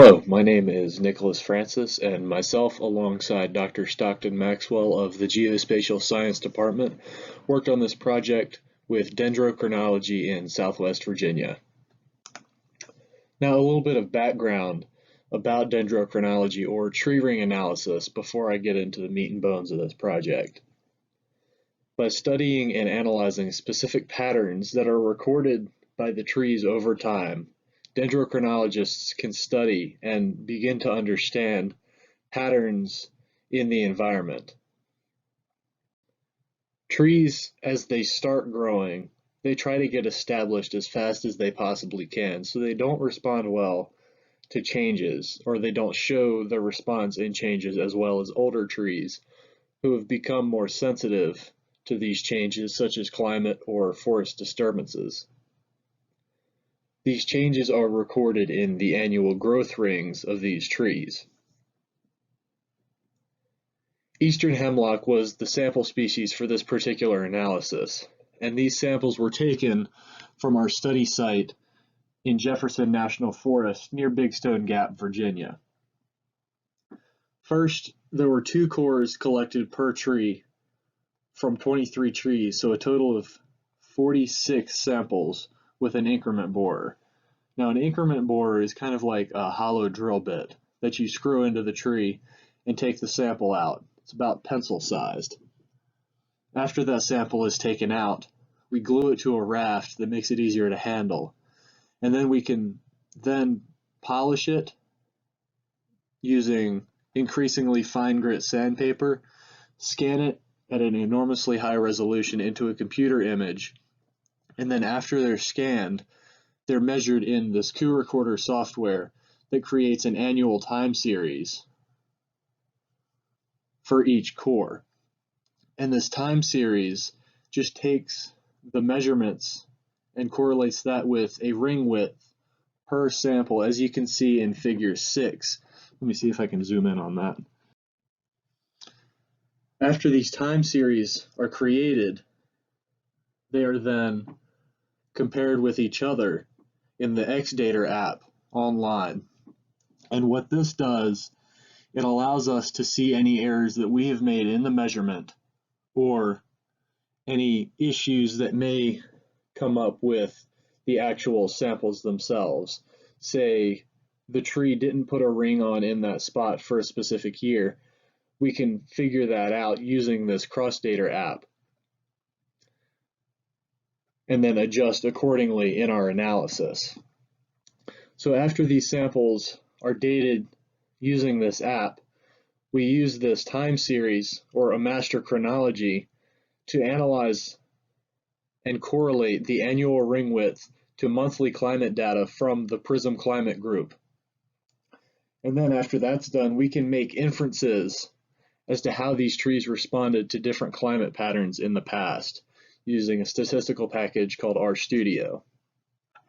Hello, my name is Nicholas Francis, and myself, alongside Dr. Stockton Maxwell of the Geospatial Science Department, worked on this project with Dendrochronology in Southwest Virginia. Now, a little bit of background about dendrochronology or tree ring analysis before I get into the meat and bones of this project. By studying and analyzing specific patterns that are recorded by the trees over time, dendrochronologists can study and begin to understand patterns in the environment. Trees, as they start growing, they try to get established as fast as they possibly can, so they don't respond well to changes, or they don't show the response in changes as well as older trees who have become more sensitive to these changes, such as climate or forest disturbances. These changes are recorded in the annual growth rings of these trees. Eastern hemlock was the sample species for this particular analysis, and these samples were taken from our study site in Jefferson National Forest near Big Stone Gap, Virginia. First, there were 2 cores collected per tree from 23 trees, so a total of 46 samples with an increment borer. Now, an increment borer is kind of like a hollow drill bit that you screw into the tree and take the sample out. It's about pencil sized. After that sample is taken out, we glue it to a raft that makes it easier to handle. And then we can polish it using increasingly fine grit sandpaper, scan it at an enormously high resolution into a computer image, and then after they're scanned, they're measured in this coup recorder software that creates an annual time series for each core. And this time series just takes the measurements and correlates that with a ring width per sample, as you can see in figure 6. Let me see if I can zoom in on that. After these time series are created, they are then compared with each other in the XData app online. And what this does, it allows us to see any errors that we have made in the measurement or any issues that may come up with the actual samples themselves. Say the tree didn't put a ring on in that spot for a specific year. We can figure that out using this cross-data app and then adjust accordingly in our analysis. So after these samples are dated using this app, we use this time series or a master chronology to analyze and correlate the annual ring width to monthly climate data from the PRISM climate group. And then after that's done, we can make inferences as to how these trees responded to different climate patterns in the past using a statistical package called RStudio.